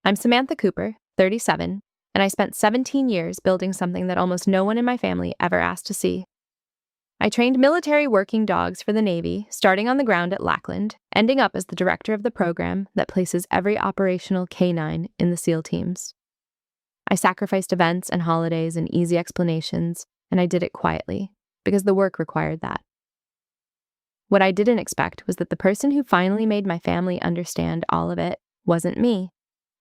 I'm Samantha Cooper, 37, and I spent 17 years building something that almost no one in my family ever asked to see. I trained military working dogs for the Navy, starting on the ground at Lackland, ending up as the director of the program that places every operational canine in the SEAL teams. I sacrificed events and holidays and easy explanations, and I did it quietly, because the work required that. What I didn't expect was that the person who finally made my family understand all of it wasn't me.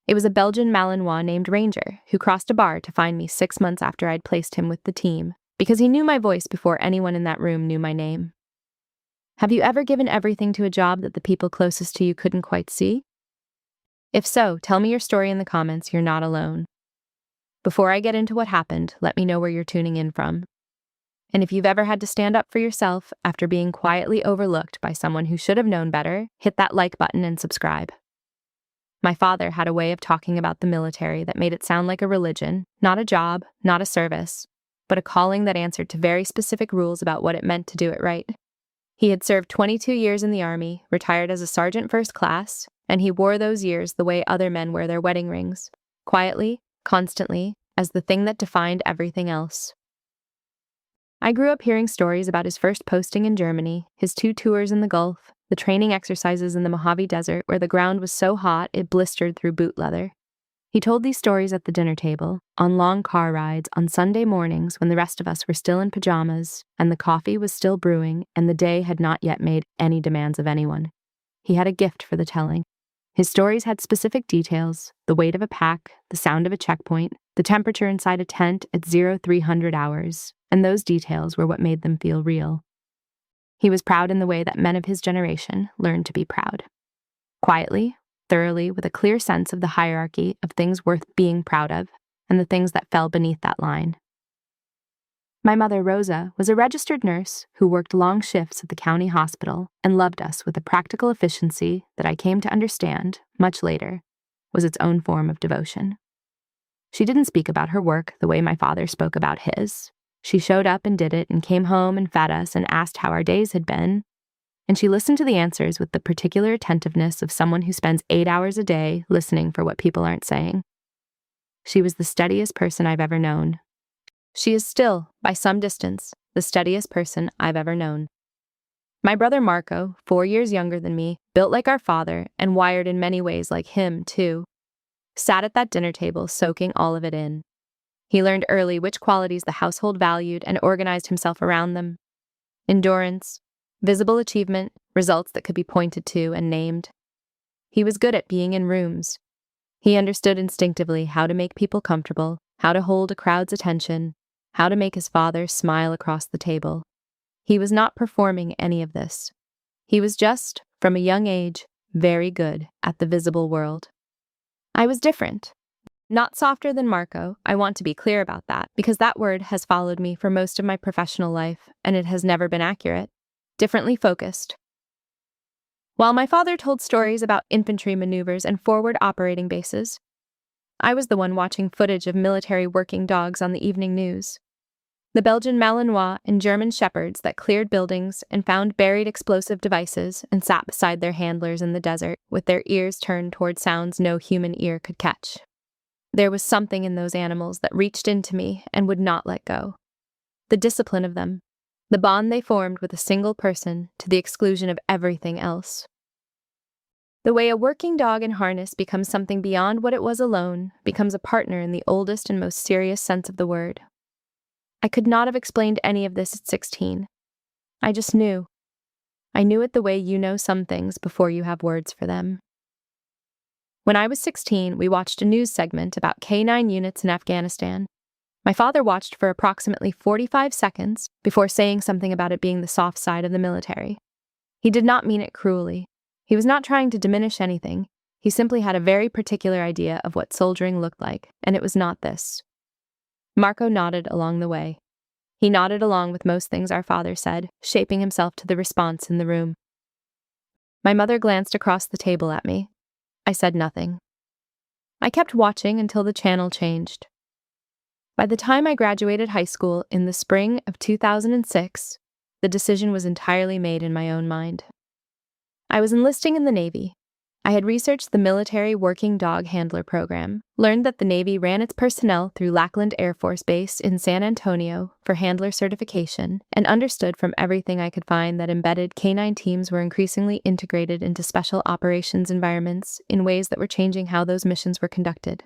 It was a Belgian Malinois named Ranger who crossed a bar to find me 6 months after I'd placed him with the team, because he knew my voice before anyone in that room knew my name. Have you ever given everything to a job that the people closest to you couldn't quite see? If so, tell me your story in the comments. You're not alone. Before I get into what happened, let me know where you're tuning in from. And if you've ever had to stand up for yourself after being quietly overlooked by someone who should have known better, hit that like button and subscribe. My father had a way of talking about the military that made it sound like a religion, not a job, not a service, but a calling that answered to very specific rules about what it meant to do it right. He had served 22 years in the Army, retired as a sergeant first class, and he wore those years the way other men wear their wedding rings, quietly, constantly, as the thing that defined everything else. I grew up hearing stories about his first posting in Germany, his 2 tours in the Gulf, the training exercises in the Mojave Desert where the ground was so hot it blistered through boot leather. He told these stories at the dinner table, on long car rides, on Sunday mornings when the rest of us were still in pajamas, and the coffee was still brewing, and the day had not yet made any demands of anyone. He had a gift for the telling. His stories had specific details: the weight of a pack, the sound of a checkpoint, the temperature inside a tent at 0300 hours, and those details were what made them feel real. He was proud in the way that men of his generation learned to be proud. Quietly, thoroughly, with a clear sense of the hierarchy of things worth being proud of, and the things that fell beneath that line. My mother, Rosa, was a registered nurse who worked long shifts at the county hospital and loved us with a practical efficiency that I came to understand, much later, was its own form of devotion. She didn't speak about her work the way my father spoke about his. She showed up and did it and came home and fed us and asked how our days had been. And she listened to the answers with the particular attentiveness of someone who spends 8 hours a day listening for what people aren't saying. She was the steadiest person I've ever known. She is still, by some distance, the steadiest person I've ever known. My brother Marco, 4 years younger than me, built like our father and wired in many ways like him, too, sat at that dinner table soaking all of it in. He learned early which qualities the household valued and organized himself around them: endurance, visible achievement, results that could be pointed to and named. He was good at being in rooms. He understood instinctively how to make people comfortable, how to hold a crowd's attention, how to make his father smile across the table. He was not performing any of this. He was just, from a young age, very good at the visible world. I was different. Not softer than Marco, I want to be clear about that, because that word has followed me for most of my professional life, and it has never been accurate. Differently focused. While my father told stories about infantry maneuvers and forward operating bases, I was the one watching footage of military working dogs on the evening news. The Belgian Malinois and German Shepherds that cleared buildings and found buried explosive devices and sat beside their handlers in the desert with their ears turned toward sounds no human ear could catch. There was something in those animals that reached into me and would not let go. The discipline of them, the bond they formed with a single person to the exclusion of everything else. The way a working dog in harness becomes something beyond what it was alone, becomes a partner in the oldest and most serious sense of the word. I could not have explained any of this at 16. I just knew. I knew it the way you know some things before you have words for them. When I was 16, we watched a news segment about K-9 units in Afghanistan. My father watched for approximately 45 seconds before saying something about it being the soft side of the military. He did not mean it cruelly. He was not trying to diminish anything. He simply had a very particular idea of what soldiering looked like, and it was not this. Marco nodded along the way. He nodded along with most things our father said, shaping himself to the response in the room. My mother glanced across the table at me. I said nothing. I kept watching until the channel changed. By the time I graduated high school in the spring of 2006, the decision was entirely made in my own mind. I was enlisting in the Navy. I had researched the military working dog handler program, learned that the Navy ran its personnel through Lackland Air Force Base in San Antonio for handler certification, and understood from everything I could find that embedded canine teams were increasingly integrated into special operations environments in ways that were changing how those missions were conducted.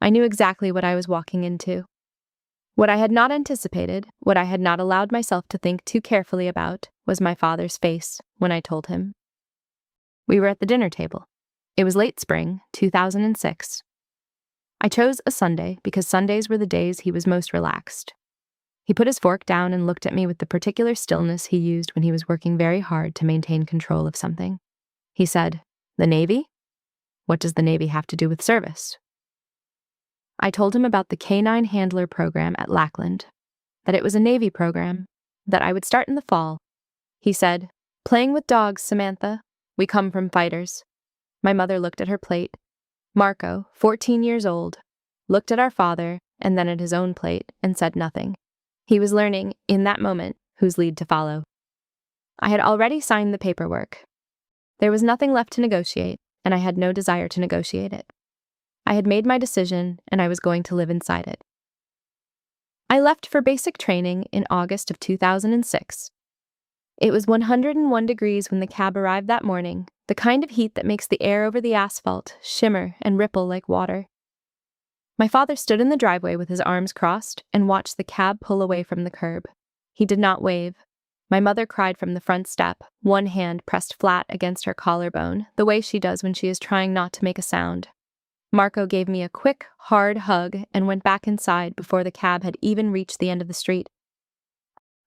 I knew exactly what I was walking into. What I had not anticipated, what I had not allowed myself to think too carefully about, was my father's face when I told him. We were at the dinner table. It was late spring, 2006. I chose a Sunday because Sundays were the days he was most relaxed. He put his fork down and looked at me with the particular stillness he used when he was working very hard to maintain control of something. He said, "The Navy? What does the Navy have to do with service?" I told him about the Canine Handler program at Lackland, that it was a Navy program, that I would start in the fall. He said, "Playing with dogs, Samantha. We come from fighters." My mother looked at her plate. Marco, 14 years old, looked at our father and then at his own plate and said nothing. He was learning, in that moment, whose lead to follow. I had already signed the paperwork. There was nothing left to negotiate, and I had no desire to negotiate it. I had made my decision, and I was going to live inside it. I left for basic training in August of 2006. It was 101 degrees when the cab arrived that morning, the kind of heat that makes the air over the asphalt shimmer and ripple like water. My father stood in the driveway with his arms crossed and watched the cab pull away from the curb. He did not wave. My mother cried from the front step, one hand pressed flat against her collarbone, the way she does when she is trying not to make a sound. Marco gave me a quick, hard hug and went back inside before the cab had even reached the end of the street.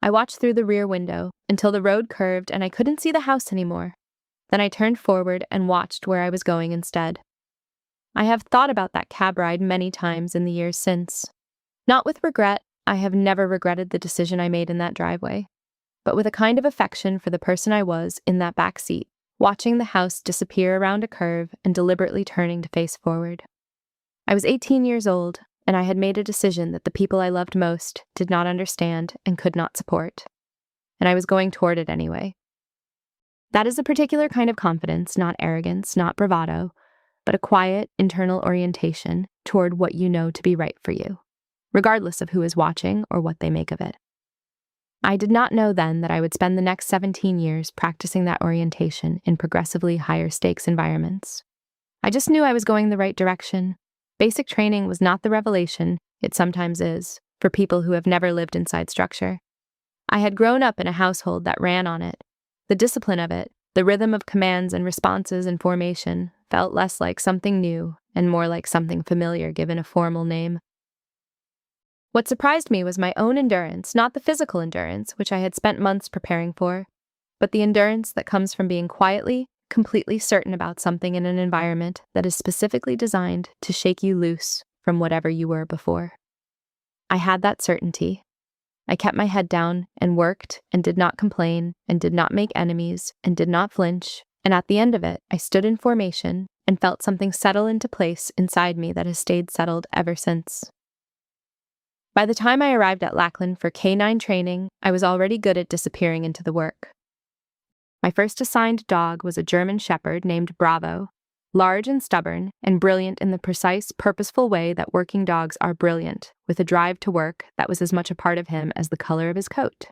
I watched through the rear window until the road curved and I couldn't see the house anymore. Then I turned forward and watched where I was going instead. I have thought about that cab ride many times in the years since. Not with regret, I have never regretted the decision I made in that driveway, but with a kind of affection for the person I was in that back seat, watching the house disappear around a curve and deliberately turning to face forward. I was 18 years old, and I had made a decision that the people I loved most did not understand and could not support. And I was going toward it anyway. That is a particular kind of confidence, not arrogance, not bravado, but a quiet, internal orientation toward what you know to be right for you, regardless of who is watching or what they make of it. I did not know then that I would spend the next 17 years practicing that orientation in progressively higher stakes environments. I just knew I was going the right direction. Basic training was not the revelation it sometimes is for people who have never lived inside structure. I had grown up in a household that ran on it. The discipline of it, the rhythm of commands and responses and formation, felt less like something new and more like something familiar given a formal name. What surprised me was my own endurance, not the physical endurance, which I had spent months preparing for, but the endurance that comes from being quietly, completely certain about something in an environment that is specifically designed to shake you loose from whatever you were before. I had that certainty. I kept my head down and worked and did not complain and did not make enemies and did not flinch, and at the end of it, I stood in formation and felt something settle into place inside me that has stayed settled ever since. By the time I arrived at Lackland for K9 training, I was already good at disappearing into the work. My first assigned dog was a German Shepherd named Bravo, large and stubborn, and brilliant in the precise, purposeful way that working dogs are brilliant, with a drive to work that was as much a part of him as the color of his coat.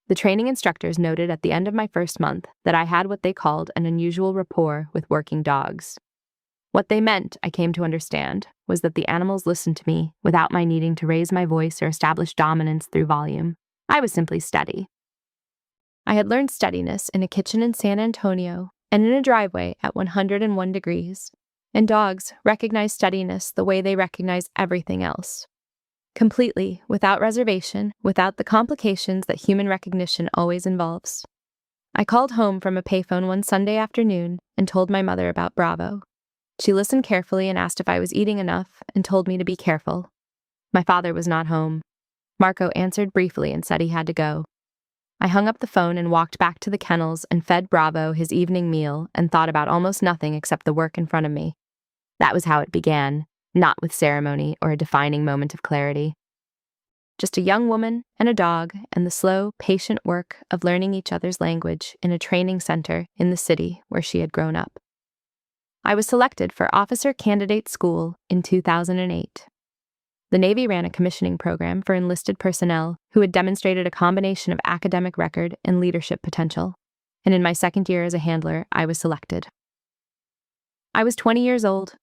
The training instructors noted at the end of my first month that I had what they called an unusual rapport with working dogs. What they meant, I came to understand, was that the animals listened to me without my needing to raise my voice or establish dominance through volume. I was simply steady. I had learned steadiness in a kitchen in San Antonio and in a driveway at 101 degrees, and dogs recognize steadiness the way they recognize everything else. Completely, without reservation, without the complications that human recognition always involves. I called home from a payphone one Sunday afternoon and told my mother about Bravo. She listened carefully and asked if I was eating enough and told me to be careful. My father was not home. Marco answered briefly and said he had to go. I hung up the phone and walked back to the kennels and fed Bravo his evening meal and thought about almost nothing except the work in front of me. That was how it began, not with ceremony or a defining moment of clarity. just a young woman and a dog and the slow, patient work of learning each other's language in a training center in the city where she had grown up. I was selected for Officer Candidate School in 2008. The Navy ran a commissioning program for enlisted personnel who had demonstrated a combination of academic record and leadership potential, and in my second year as a handler, I was selected. I was 20 years old.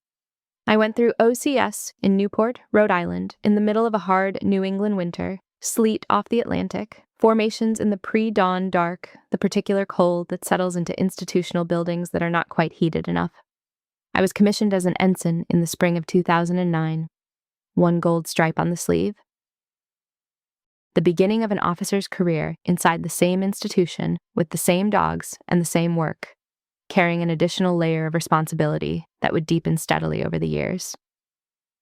I went through OCS in Newport, Rhode Island, in the middle of a hard New England winter, sleet off the Atlantic, formations in the pre-dawn dark, the particular cold that settles into institutional buildings that are not quite heated enough. I was commissioned as an ensign in the spring of 2009, one gold stripe on the sleeve. The beginning of an officer's career inside the same institution with the same dogs and the same work, carrying an additional layer of responsibility that would deepen steadily over the years.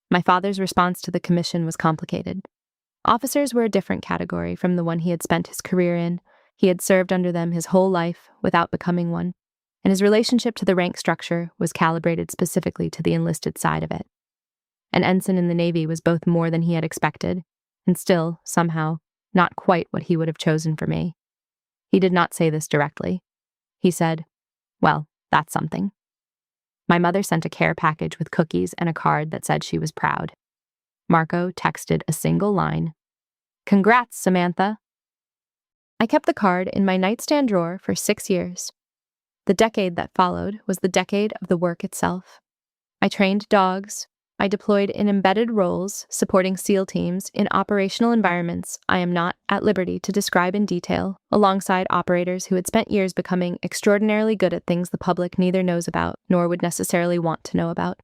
My father's response to the commission was complicated. Officers were a different category from the one he had spent his career in. He had served under them his whole life without becoming one, and his relationship to the rank structure was calibrated specifically to the enlisted side of it. An ensign in the Navy was both more than he had expected, and still, somehow, not quite what he would have chosen for me. He did not say this directly. He said, "Well, that's something." My mother sent a care package with cookies and a card that said she was proud. Marco texted a single line, "Congrats, Samantha." I kept the card in my nightstand drawer for 6 years. The decade that followed was the decade of the work itself. I trained dogs. I deployed in embedded roles supporting SEAL teams in operational environments I am not at liberty to describe in detail, alongside operators who had spent years becoming extraordinarily good at things the public neither knows about nor would necessarily want to know about.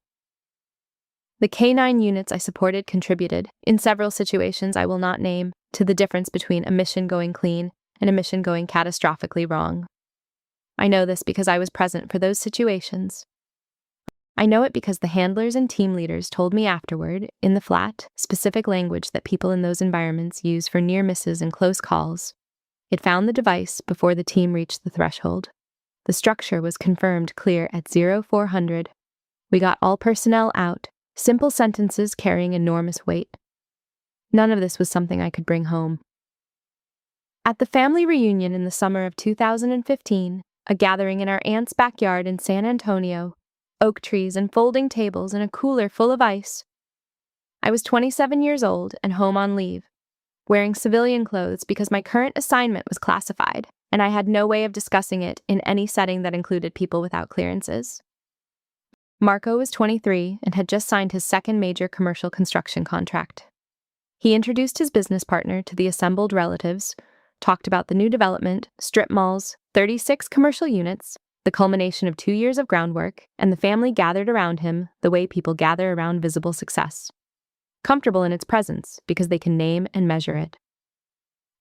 The K-9 units I supported contributed, in several situations I will not name, to the difference between a mission going clean and a mission going catastrophically wrong. I know this because I was present for those situations. I know it because the handlers and team leaders told me afterward, in the flat, specific language that people in those environments use for near misses and close calls. It found the device before the team reached the threshold. The structure was confirmed clear at 0400. We got all personnel out, simple sentences carrying enormous weight. None of this was something I could bring home. At the family reunion in the summer of 2015, a gathering in our aunt's backyard in San Antonio, oak trees and folding tables and a cooler full of ice. I was 27 years old and home on leave, wearing civilian clothes because my current assignment was classified, and I had no way of discussing it in any setting that included people without clearances. Marco was 23 and had just signed his second major commercial construction contract. He introduced his business partner to the assembled relatives, talked about the new development, strip malls, 36 commercial units, the culmination of 2 years of groundwork, and the family gathered around him the way people gather around visible success. Comfortable in its presence because they can name and measure it.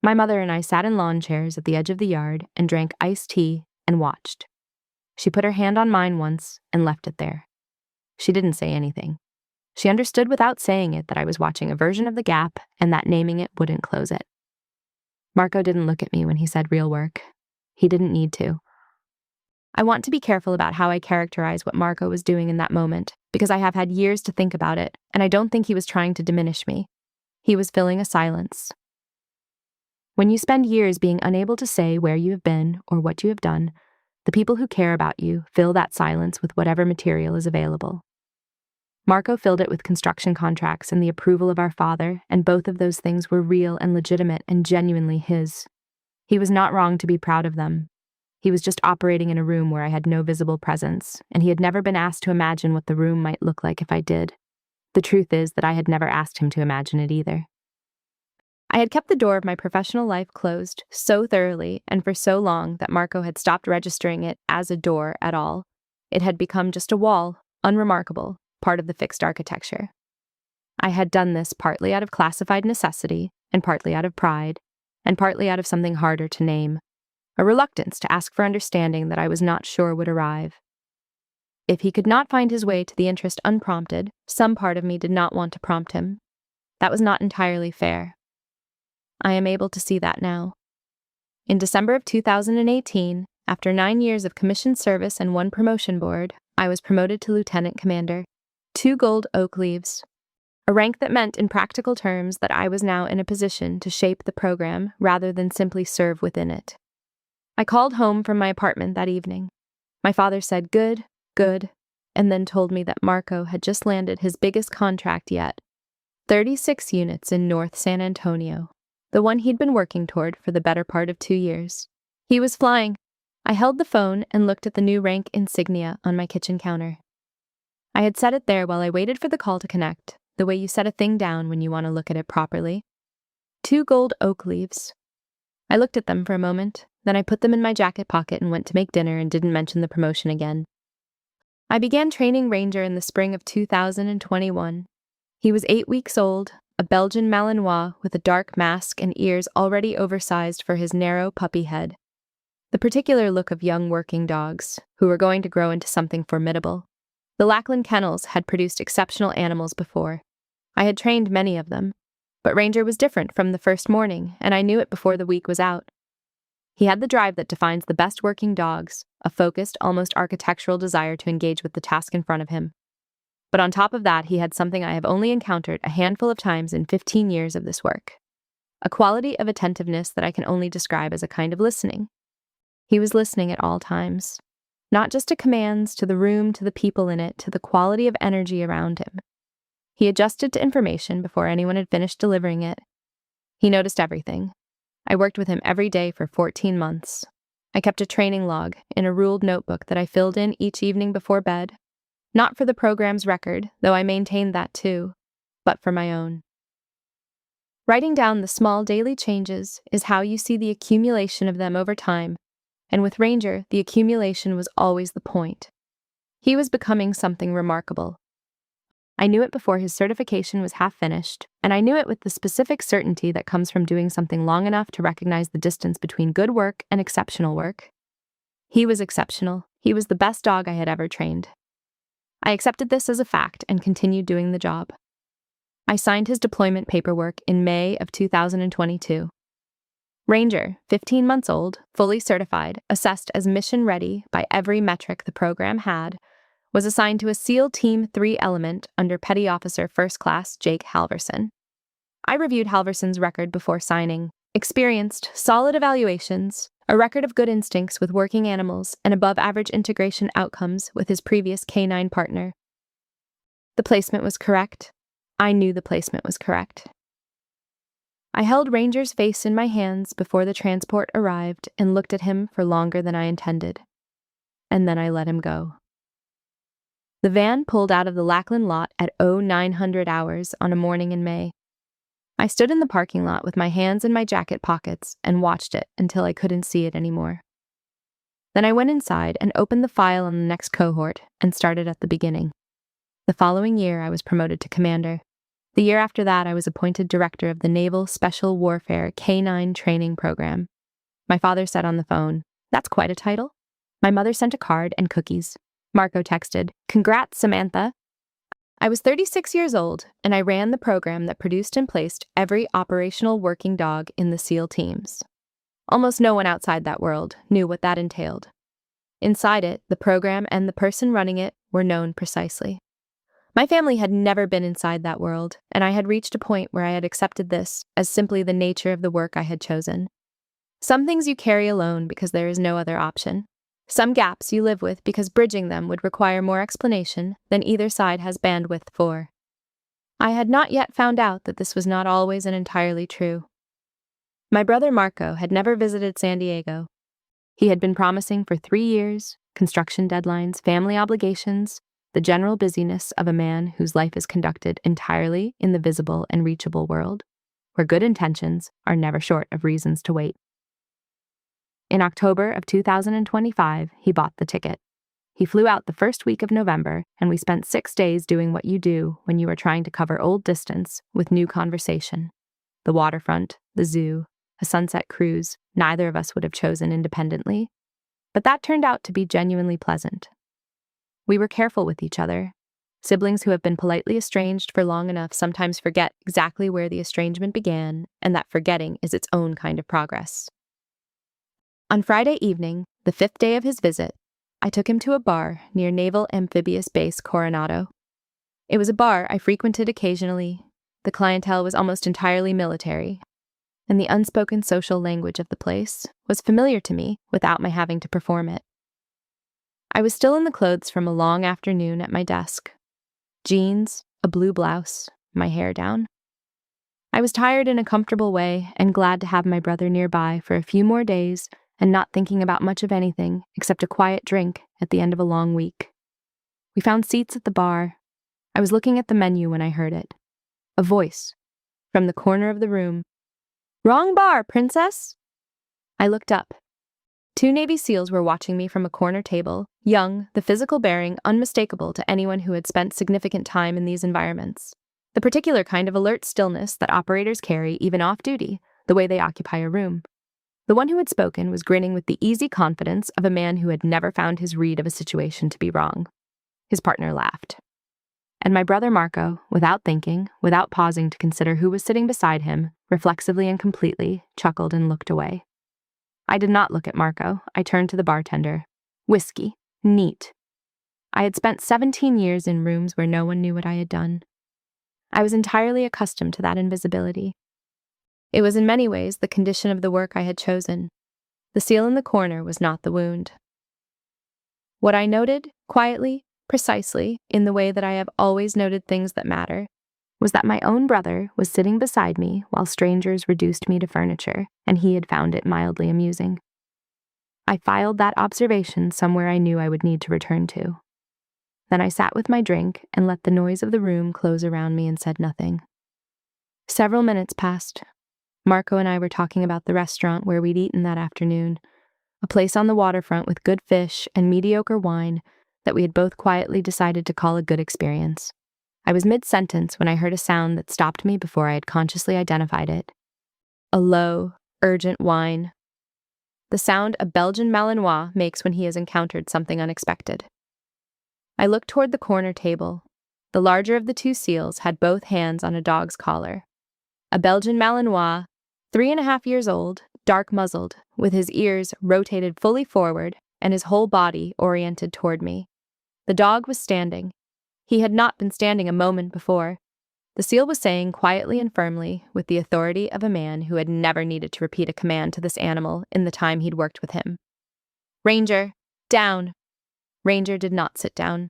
My mother and I sat in lawn chairs at the edge of the yard and drank iced tea and watched. She put her hand on mine once and left it there. She didn't say anything. She understood without saying it that I was watching a version of the gap and that naming it wouldn't close it. Marco didn't look at me when he said real work. He didn't need to. I want to be careful about how I characterize what Marco was doing in that moment, because I have had years to think about it, and I don't think he was trying to diminish me. He was filling a silence. When you spend years being unable to say where you have been or what you have done, the people who care about you fill that silence with whatever material is available. Marco filled it with construction contracts and the approval of our father, and both of those things were real and legitimate and genuinely his. He was not wrong to be proud of them. He was just operating in a room where I had no visible presence, and he had never been asked to imagine what the room might look like if I did. The truth is that I had never asked him to imagine it either. I had kept the door of my professional life closed so thoroughly and for so long that Marco had stopped registering it as a door at all. It had become just a wall, unremarkable, part of the fixed architecture. I had done this partly out of classified necessity, and partly out of pride, and partly out of something harder to name. A reluctance to ask for understanding that I was not sure would arrive. If he could not find his way to the interest unprompted, some part of me did not want to prompt him. That was not entirely fair. I am able to see that now. In December of 2018, after 9 years of commissioned service and 1 promotion board, I was promoted to lieutenant commander. 2 gold oak leaves. a rank that meant in practical terms that I was now in a position to shape the program rather than simply serve within it. I called home from my apartment that evening. My father said, "Good, good," and then told me that Marco had just landed his biggest contract yet, 36 units in North San Antonio, the one he'd been working toward for the better part of 2 years. He was flying. I held the phone and looked at the new rank insignia on my kitchen counter. I had set it there while I waited for the call to connect, the way you set a thing down when you want to look at it properly. 2 gold oak leaves. I looked at them for a moment, then I put them in my jacket pocket and went to make dinner and didn't mention the promotion again. I began training Ranger in the spring of 2021. He was 8 weeks old, a Belgian Malinois with a dark mask and ears already oversized for his narrow puppy head. The particular look of young working dogs, who were going to grow into something formidable. The Lackland kennels had produced exceptional animals before. I had trained many of them, but Ranger was different from the first morning, and I knew it before the week was out. He had the drive that defines the best working dogs, a focused, almost architectural desire to engage with the task in front of him. But on top of that, he had something I have only encountered a handful of times in 15 years of this work. A quality of attentiveness that I can only describe as a kind of listening. He was listening at all times. Not just to commands, to the room, to the people in it, to the quality of energy around him. He adjusted to information before anyone had finished delivering it. He noticed everything. I worked with him every day for 14 months. I kept a training log in a ruled notebook that I filled in each evening before bed. Not for the program's record, though I maintained that too, but for my own. Writing down the small daily changes is how you see the accumulation of them over time. And with Ranger, the accumulation was always the point. He was becoming something remarkable. I knew it before his certification was half finished, and I knew it with the specific certainty that comes from doing something long enough to recognize the distance between good work and exceptional work. He was exceptional. He was the best dog I had ever trained. I accepted this as a fact and continued doing the job. I signed his deployment paperwork in May of 2022. Ranger, 15 months old, fully certified, assessed as mission-ready by every metric the program had, was assigned to a SEAL Team 3 element under Petty Officer First Class Jake Halverson. I reviewed Halverson's record before signing, experienced solid evaluations, a record of good instincts with working animals, and above-average integration outcomes with his previous canine partner. The placement was correct. I knew the placement was correct. I held Ranger's face in my hands before the transport arrived and looked at him for longer than I intended. And then I let him go. The van pulled out of the Lackland lot at 0900 hours on a morning in May. I stood in the parking lot with my hands in my jacket pockets and watched it until I couldn't see it anymore. Then I went inside and opened the file on the next cohort and started at the beginning. The following year, I was promoted to commander. The year after that, I was appointed director of the Naval Special Warfare K-9 Training Program. My father said on the phone, "That's quite a title." My mother sent a card and cookies. Marco texted, "Congrats, Samantha." I was 36 years old, and I ran the program that produced and placed every operational working dog in the SEAL teams. Almost no one outside that world knew what that entailed. Inside it, the program and the person running it were known precisely. My family had never been inside that world, and I had reached a point where I had accepted this as simply the nature of the work I had chosen. Some things you carry alone because there is no other option. Some gaps you live with because bridging them would require more explanation than either side has bandwidth for. I had not yet found out that this was not always and entirely true. My brother Marco had never visited San Diego. He had been promising for 3 years, construction deadlines, family obligations, the general busyness of a man whose life is conducted entirely in the visible and reachable world, where good intentions are never short of reasons to wait. In October of 2025, he bought the ticket. He flew out the first week of November, and we spent 6 days doing what you do when you are trying to cover old distance with new conversation. The waterfront, the zoo, a sunset cruise neither of us would have chosen independently, but that turned out to be genuinely pleasant. We were careful with each other. Siblings who have been politely estranged for long enough sometimes forget exactly where the estrangement began, and that forgetting is its own kind of progress. On Friday evening, the 5th day of his visit, I took him to a bar near Naval Amphibious Base Coronado. It was a bar I frequented occasionally. The clientele was almost entirely military, and the unspoken social language of the place was familiar to me without my having to perform it. I was still in the clothes from a long afternoon at my desk. Jeans, a blue blouse, my hair down. I was tired in a comfortable way and glad to have my brother nearby for a few more days and not thinking about much of anything except a quiet drink at the end of a long week. We found seats at the bar. I was looking at the menu when I heard it. A voice, from the corner of the room. "Wrong bar, princess!" I looked up. 2 Navy SEALs were watching me from a corner table, young, the physical bearing unmistakable to anyone who had spent significant time in these environments. The particular kind of alert stillness that operators carry even off-duty, the way they occupy a room. The one who had spoken was grinning with the easy confidence of a man who had never found his read of a situation to be wrong. His partner laughed. And my brother Marco, without thinking, without pausing to consider who was sitting beside him, reflexively and completely, chuckled and looked away. I did not look at Marco. I turned to the bartender. Whiskey. Neat. I had spent 17 years in rooms where no one knew what I had done. I was entirely accustomed to that invisibility. It was in many ways the condition of the work I had chosen. The seal in the corner was not the wound. What I noted, quietly, precisely, in the way that I have always noted things that matter, was that my own brother was sitting beside me while strangers reduced me to furniture, and he had found it mildly amusing. I filed that observation somewhere I knew I would need to return to. Then I sat with my drink and let the noise of the room close around me and said nothing. Several minutes passed. Marco and I were talking about the restaurant where we'd eaten that afternoon, a place on the waterfront with good fish and mediocre wine that we had both quietly decided to call a good experience. I was mid-sentence when I heard a sound that stopped me before I had consciously identified it. A low, urgent whine. The sound a Belgian Malinois makes when he has encountered something unexpected. I looked toward the corner table. The larger of the 2 SEALs had both hands on a dog's collar. A Belgian Malinois, 3.5 years old, dark-muzzled, with his ears rotated fully forward and his whole body oriented toward me. The dog was standing. He had not been standing a moment before. The SEAL was saying quietly and firmly, with the authority of a man who had never needed to repeat a command to this animal in the time he'd worked with him. "Ranger, down!" Ranger did not sit down.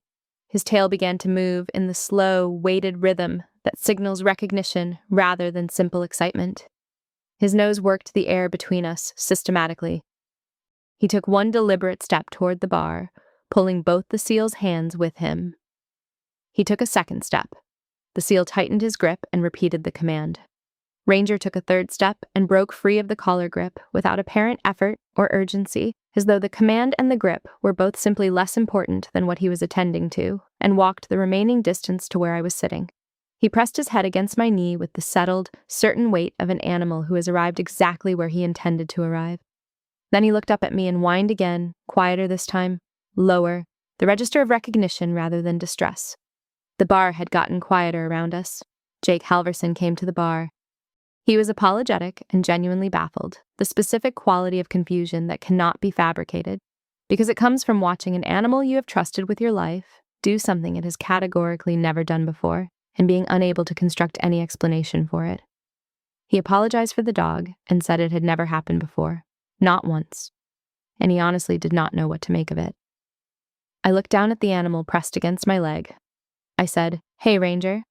His tail began to move in the slow, weighted rhythm that signals recognition rather than simple excitement. His nose worked the air between us systematically. He took one deliberate step toward the bar, pulling both the SEAL's hands with him. He took a second step. The SEAL tightened his grip and repeated the command. Ranger took a third step and broke free of the collar grip without apparent effort or urgency, as though the command and the grip were both simply less important than what he was attending to, and walked the remaining distance to where I was sitting. He pressed his head against my knee with the settled, certain weight of an animal who has arrived exactly where he intended to arrive. Then he looked up at me and whined again, quieter this time, lower, the register of recognition rather than distress. The bar had gotten quieter around us. Jake Halverson came to the bar. He was apologetic and genuinely baffled, the specific quality of confusion that cannot be fabricated, because it comes from watching an animal you have trusted with your life do something it has categorically never done before, and being unable to construct any explanation for it. He apologized for the dog and said it had never happened before, not once, and he honestly did not know what to make of it. I looked down at the animal pressed against my leg. I said, "Hey, Ranger.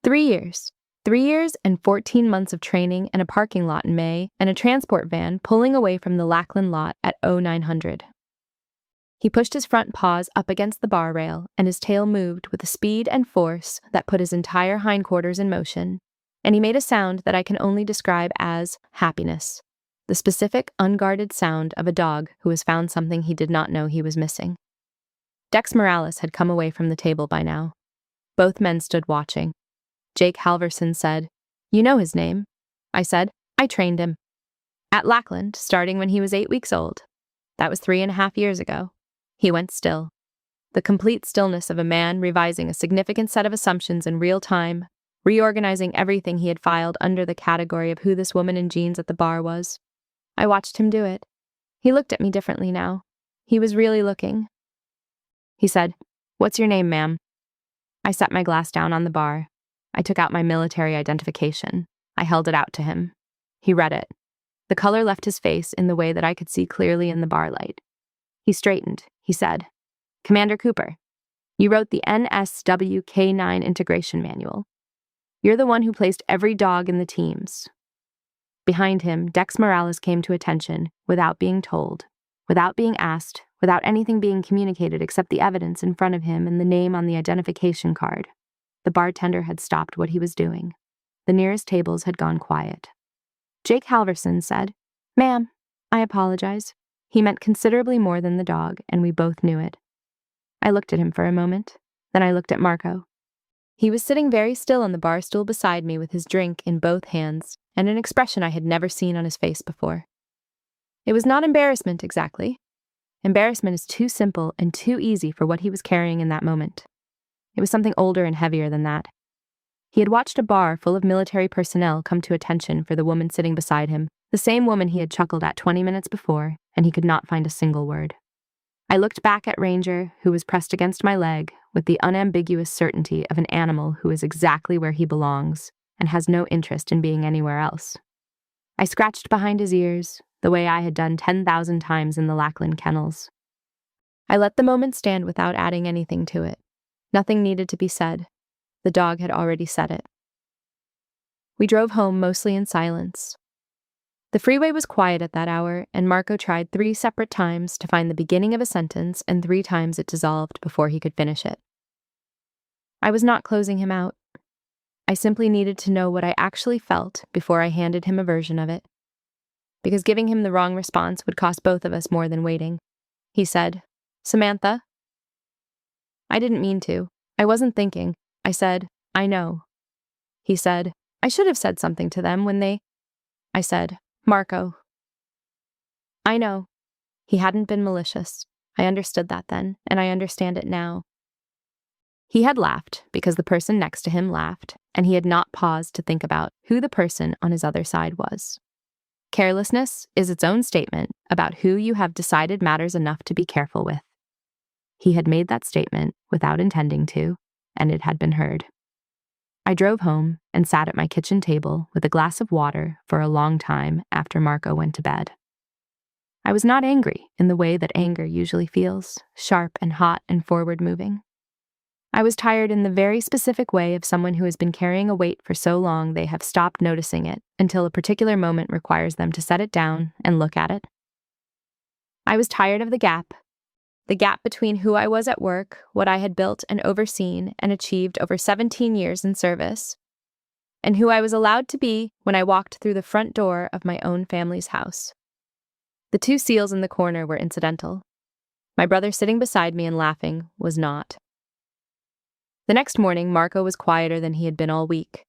3 years. 3 years and 14 months of training and a parking lot in May and a transport van pulling away from the Lackland lot at 0900. He pushed his front paws up against the bar rail, and his tail moved with a speed and force that put his entire hindquarters in motion, and he made a sound that I can only describe as happiness, the specific, unguarded sound of a dog who has found something he did not know he was missing. Dex Morales had come away from the table by now. Both men stood watching. Jake Halverson said, "You know his name." I said, "I trained him. At Lackland, starting when he was 8 weeks old. That was 3.5 years ago." He went still. The complete stillness of a man revising a significant set of assumptions in real time, reorganizing everything he had filed under the category of who this woman in jeans at the bar was. I watched him do it. He looked at me differently now. He was really looking. He said, "What's your name, ma'am?" I set my glass down on the bar. I took out my military identification. I held it out to him. He read it. The color left his face in the way that I could see clearly in the bar light. He straightened. He said, "Commander Cooper, you wrote the NSW K9 integration manual. You're the one who placed every dog in the teams." Behind him, Dex Morales came to attention without being told, without being asked, without anything being communicated except the evidence in front of him and the name on the identification card. The bartender had stopped what he was doing. The nearest tables had gone quiet. Jake Halverson said, "Ma'am, I apologize." He meant considerably more than the dog, and we both knew it. I looked at him for a moment. Then I looked at Marco. He was sitting very still on the bar stool beside me with his drink in both hands, and an expression I had never seen on his face before. It was not embarrassment exactly. Embarrassment is too simple and too easy for what he was carrying in that moment. It was something older and heavier than that. He had watched a bar full of military personnel come to attention for the woman sitting beside him, the same woman he had chuckled at 20 minutes before, and he could not find a single word. I looked back at Ranger, who was pressed against my leg, with the unambiguous certainty of an animal who is exactly where he belongs and has no interest in being anywhere else. I scratched behind his ears, the way I had done 10,000 times in the Lackland kennels. I let the moment stand without adding anything to it. Nothing needed to be said. The dog had already said it. We drove home mostly in silence. The freeway was quiet at that hour, and Marco tried 3 separate times to find the beginning of a sentence, and 3 times it dissolved before he could finish it. I was not closing him out. I simply needed to know what I actually felt before I handed him a version of it. Because giving him the wrong response would cost both of us more than waiting. He said, "Samantha?" I didn't mean to. I wasn't thinking. I said, "I know." He said, "I should have said something to them when they..." I said, "Marco." I know. He hadn't been malicious. I understood that then, and I understand it now. He had laughed because the person next to him laughed, and he had not paused to think about who the person on his other side was. Carelessness is its own statement about who you have decided matters enough to be careful with. He had made that statement without intending to, and it had been heard. I drove home and sat at my kitchen table with a glass of water for a long time after Marco went to bed. I was not angry in the way that anger usually feels, sharp and hot and forward-moving. I was tired in the very specific way of someone who has been carrying a weight for so long they have stopped noticing it until a particular moment requires them to set it down and look at it. I was tired of the gap between who I was at work, what I had built and overseen and achieved over 17 years in service, and who I was allowed to be when I walked through the front door of my own family's house. The 2 seals in the corner were incidental. My brother sitting beside me and laughing was not. The next morning, Marco was quieter than he had been all week.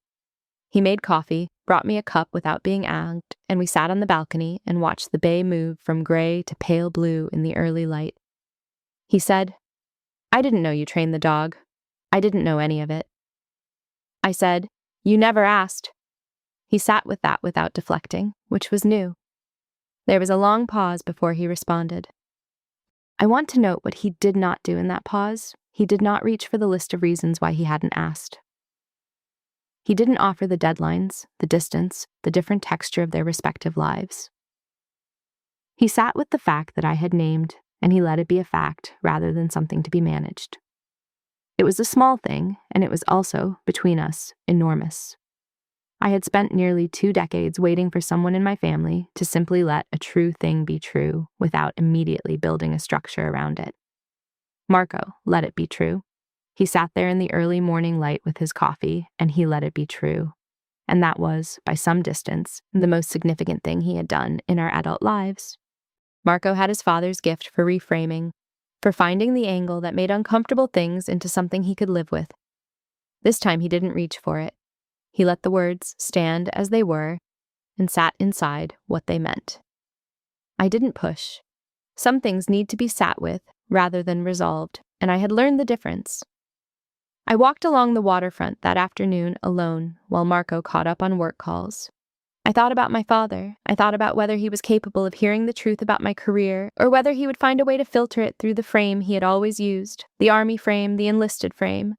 He made coffee, brought me a cup without being asked, and we sat on the balcony and watched the bay move from gray to pale blue in the early light. He said, "I didn't know you trained the dog. I didn't know any of it." I said, "You never asked." He sat with that without deflecting, which was new. There was a long pause before he responded. I want to note what he did not do in that pause. He did not reach for the list of reasons why he hadn't asked. He didn't offer the deadlines, the distance, the different texture of their respective lives. He sat with the fact that I had named, and he let it be a fact rather than something to be managed. It was a small thing, and it was also, between us, enormous. I had spent nearly 2 decades waiting for someone in my family to simply let a true thing be true without immediately building a structure around it. Marco let it be true. He sat there in the early morning light with his coffee, and he let it be true. And that was, by some distance, the most significant thing he had done in our adult lives. Marco had his father's gift for reframing, for finding the angle that made uncomfortable things into something he could live with. This time he didn't reach for it. He let the words stand as they were and sat inside what they meant. I didn't push. Some things need to be sat with rather than resolved, and I had learned the difference. I walked along the waterfront that afternoon alone while Marco caught up on work calls. I thought about my father. I thought about whether he was capable of hearing the truth about my career, or whether he would find a way to filter it through the frame he had always used, the Army frame, the enlisted frame,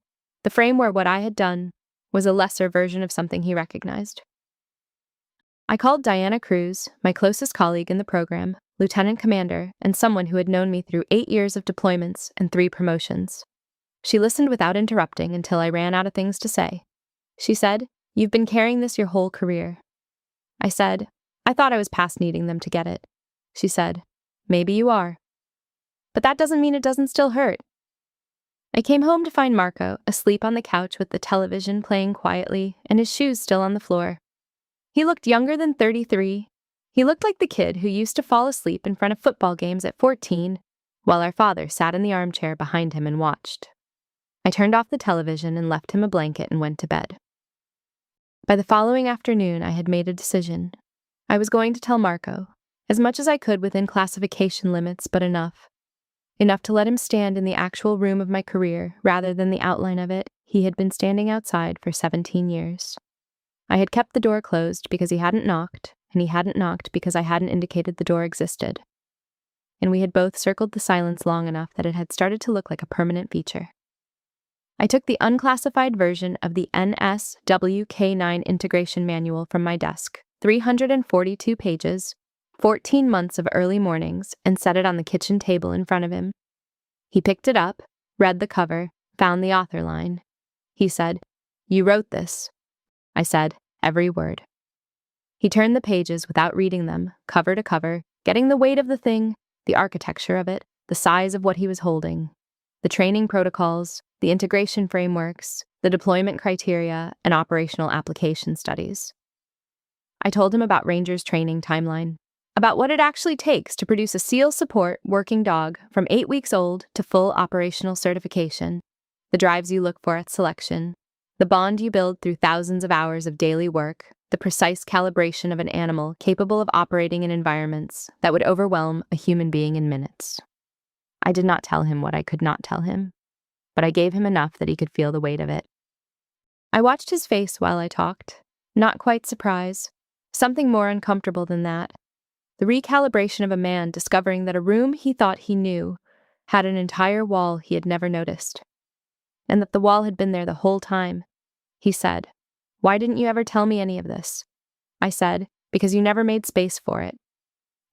the frame where what I had done was a lesser version of something he recognized. I called Diana Cruz, my closest colleague in the program, lieutenant commander, and someone who had known me through 8 years of deployments and 3 promotions. She listened without interrupting until I ran out of things to say. She said, "You've been carrying this your whole career." I said, "I thought I was past needing them to get it." She said, "Maybe you are. But that doesn't mean it doesn't still hurt." I came home to find Marco asleep on the couch with the television playing quietly and his shoes still on the floor. He looked younger than 33. He looked like the kid who used to fall asleep in front of football games at 14, while our father sat in the armchair behind him and watched. I turned off the television and left him a blanket and went to bed. By the following afternoon, I had made a decision. I was going to tell Marco, as much as I could within classification limits, but enough. Enough to let him stand in the actual room of my career rather than the outline of it he had been standing outside for 17 years. I had kept the door closed because he hadn't knocked, and he hadn't knocked because I hadn't indicated the door existed. And we had both circled the silence long enough that it had started to look like a permanent feature. I took the unclassified version of the NSWK9 integration manual from my desk, 342 pages, 14 months of early mornings, and set it on the kitchen table in front of him. He picked it up, read the cover, found the author line. He said, "You wrote this." I said, "Every word." He turned the pages without reading them, cover to cover, getting the weight of the thing, the architecture of it, the size of what he was holding, the training protocols, the integration frameworks, the deployment criteria, and operational application studies. I told him about Ranger's training timeline, about what it actually takes to produce a SEAL support working dog from 8 weeks old to full operational certification, the drives you look for at selection, the bond you build through thousands of hours of daily work, the precise calibration of an animal capable of operating in environments that would overwhelm a human being in minutes. I did not tell him what I could not tell him, but I gave him enough that he could feel the weight of it. I watched his face while I talked, not quite surprise, something more uncomfortable than that. The recalibration of a man discovering that a room he thought he knew had an entire wall he had never noticed, and that the wall had been there the whole time. He said, "Why didn't you ever tell me any of this?" I said, "Because you never made space for it.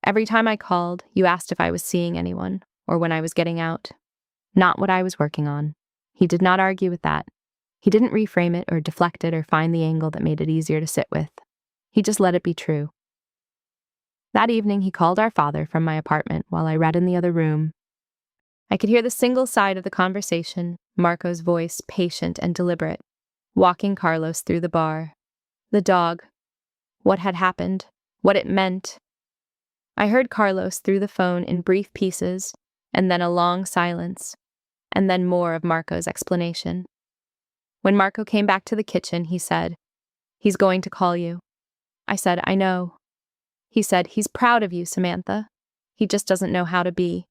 Every time I called, you asked if I was seeing anyone, or when I was getting out. Not what I was working on." He did not argue with that. He didn't reframe it or deflect it or find the angle that made it easier to sit with. He just let it be true. That evening, he called our father from my apartment while I read in the other room. I could hear the single side of the conversation, Marco's voice patient and deliberate, walking Carlos through the bar. The dog. What had happened. What it meant. I heard Carlos through the phone in brief pieces, and then a long silence, and then more of Marco's explanation. When Marco came back to the kitchen, he said, "He's going to call you." I said, "I know." He said, "He's proud of you, Samantha. He just doesn't know how to be."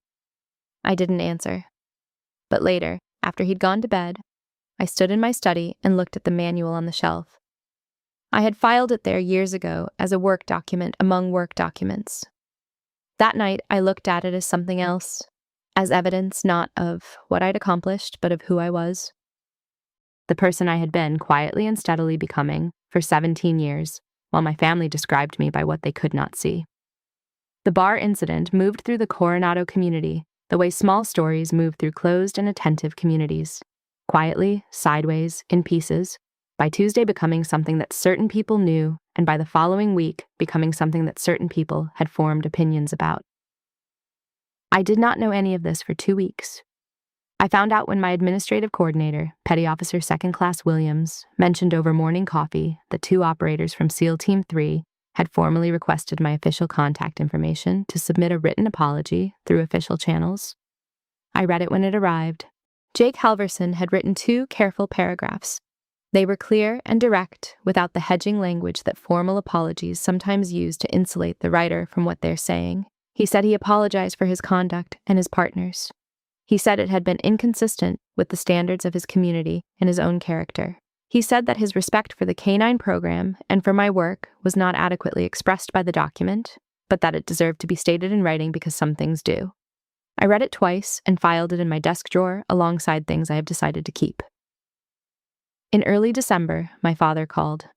I didn't answer. But later, after he'd gone to bed, I stood in my study and looked at the manual on the shelf. I had filed it there years ago as a work document among work documents. That night, I looked at it as something else, as evidence not of what I'd accomplished, but of who I was. The person I had been quietly and steadily becoming for 17 years, while my family described me by what they could not see. The bar incident moved through the Coronado community the way small stories move through closed and attentive communities, quietly, sideways, in pieces, by Tuesday becoming something that certain people knew, and by the following week becoming something that certain people had formed opinions about. I did not know any of this for 2 weeks. I found out when my administrative coordinator, Petty Officer 2nd Class Williams, mentioned over morning coffee that 2 operators from SEAL Team 3 had formally requested my official contact information to submit a written apology through official channels. I read it when it arrived. Jake Halverson had written 2 careful paragraphs. They were clear and direct, without the hedging language that formal apologies sometimes use to insulate the writer from what they're saying. He said he apologized for his conduct and his partners. He said it had been inconsistent with the standards of his community and his own character. He said that his respect for the K-9 program and for my work was not adequately expressed by the document, but that it deserved to be stated in writing because some things do. I read it twice and filed it in my desk drawer alongside things I have decided to keep. In early December, my father called.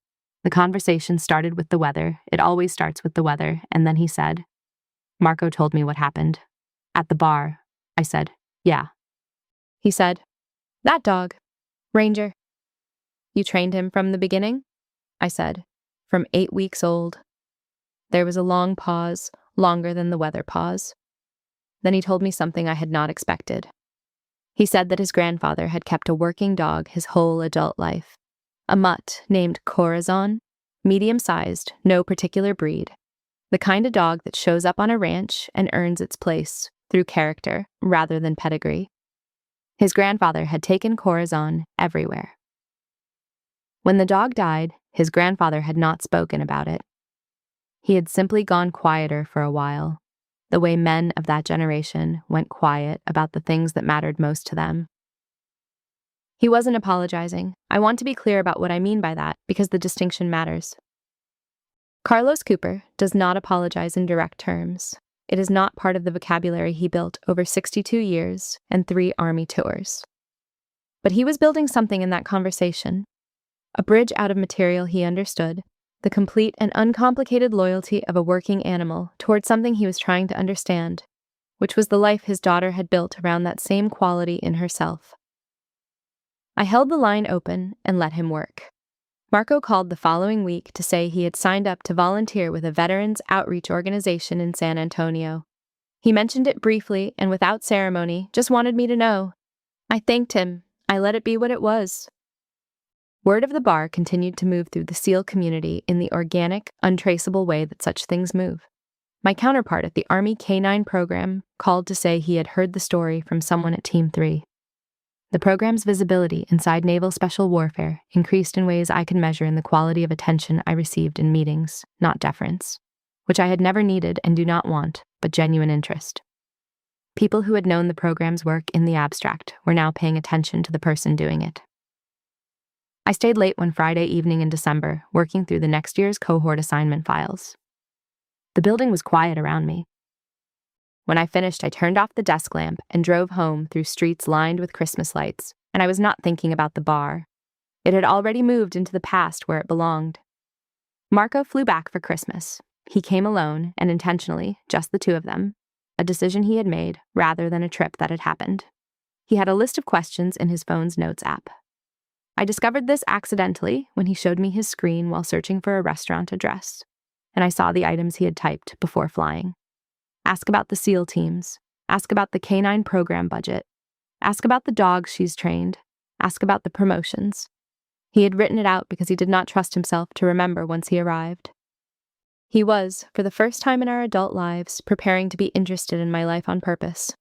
The conversation started with the weather. It always starts with the weather. And then he said, Marco told me what happened. At the bar. I said, yeah. He said, that dog. Ranger. You trained him from the beginning? I said, from 8 weeks old. There was a long pause, longer than the weather pause. Then he told me something I had not expected. He said that his grandfather had kept a working dog his whole adult life. A mutt named Coronado, medium-sized, no particular breed. The kind of dog that shows up on a ranch and earns its place through character rather than pedigree. His grandfather had taken Coronado everywhere. When the dog died, his grandfather had not spoken about it. He had simply gone quieter for a while, the way men of that generation went quiet about the things that mattered most to them. He wasn't apologizing. I want to be clear about what I mean by that, because the distinction matters. Carlos Cooper does not apologize in direct terms. It is not part of the vocabulary he built over 62 years and 3 Army tours. But he was building something in that conversation, a bridge out of material he understood, the complete and uncomplicated loyalty of a working animal toward something he was trying to understand, which was the life his daughter had built around that same quality in herself. I held the line open and let him work. Marco called the following week to say he had signed up to volunteer with a veterans outreach organization in San Antonio. He mentioned it briefly and without ceremony, just wanted me to know. I thanked him. I let it be what it was. Word of the bar continued to move through the SEAL community in the organic, untraceable way that such things move. My counterpart at the Army K-9 program called to say he had heard the story from someone at Team 3. The program's visibility inside naval special warfare increased in ways I could measure in the quality of attention I received in meetings, not deference, which I had never needed and do not want, but genuine interest. People who had known the program's work in the abstract were now paying attention to the person doing it. I stayed late one Friday evening in December, working through the next year's cohort assignment files. The building was quiet around me. When I finished, I turned off the desk lamp and drove home through streets lined with Christmas lights, and I was not thinking about the bar. It had already moved into the past where it belonged. Marco flew back for Christmas. He came alone, and intentionally, just the 2 of them, a decision he had made rather than a trip that had happened. He had a list of questions in his phone's notes app. I discovered this accidentally when he showed me his screen while searching for a restaurant address, and I saw the items he had typed before flying. Ask about the SEAL teams. Ask about the K-9 program budget. Ask about the dogs she's trained. Ask about the promotions. He had written it out because he did not trust himself to remember once he arrived. He was, for the first time in our adult lives, preparing to be interested in my life on purpose.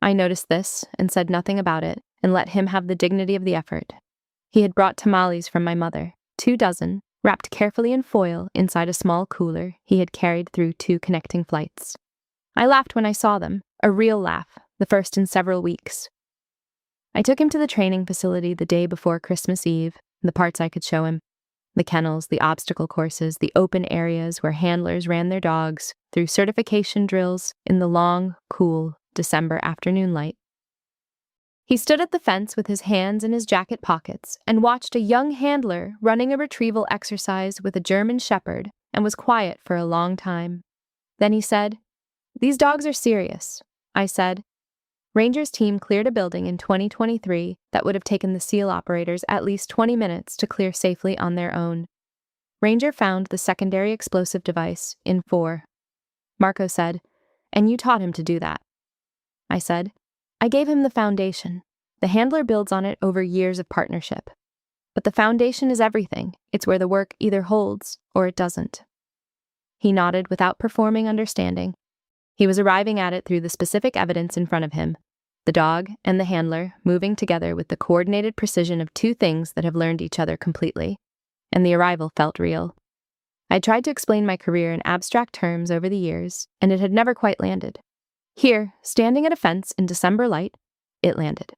I noticed this and said nothing about it and let him have the dignity of the effort. He had brought tamales from my mother, 2 dozen, wrapped carefully in foil inside a small cooler he had carried through 2 connecting flights. I laughed when I saw them, a real laugh, the first in several weeks. I took him to the training facility the day before Christmas Eve, the parts I could show him. The kennels, the obstacle courses, the open areas where handlers ran their dogs, through certification drills in the long, cool December afternoon light. He stood at the fence with his hands in his jacket pockets and watched a young handler running a retrieval exercise with a German shepherd and was quiet for a long time. Then he said, "These dogs are serious," I said. Ranger's team cleared a building in 2023 that would have taken the SEAL operators at least 20 minutes to clear safely on their own. Ranger found the secondary explosive device in 4. Marco said, "And you taught him to do that." I said, "I gave him the foundation. The handler builds on it over years of partnership. But the foundation is everything. It's where the work either holds or it doesn't." He nodded without performing understanding. He was arriving at it through the specific evidence in front of him, the dog and the handler moving together with the coordinated precision of 2 things that have learned each other completely, and the arrival felt real. I tried to explain my career in abstract terms over the years, and it had never quite landed. Here, standing at a fence in December light, it landed.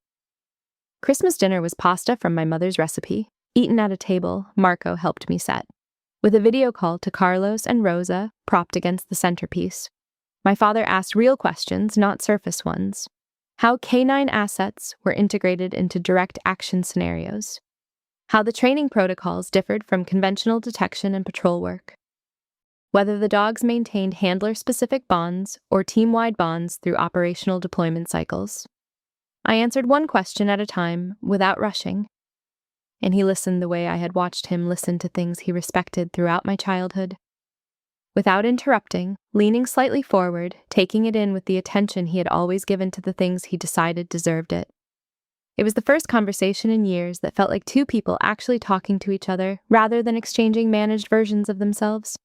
Christmas dinner was pasta from my mother's recipe, eaten at a table Marco helped me set, with a video call to Carlos and Rosa propped against the centerpiece. My father asked real questions, not surface ones. How K-9 assets were integrated into direct action scenarios. how the training protocols differed from conventional detection and patrol work, whether the dogs maintained handler-specific bonds or team-wide bonds through operational deployment cycles. I answered one question at a time, without rushing, and he listened the way I had watched him listen to things he respected throughout my childhood. Without interrupting, leaning slightly forward, taking it in with the attention he had always given to the things he decided deserved it. It was the first conversation in years that felt like two people actually talking to each other rather than exchanging managed versions of themselves.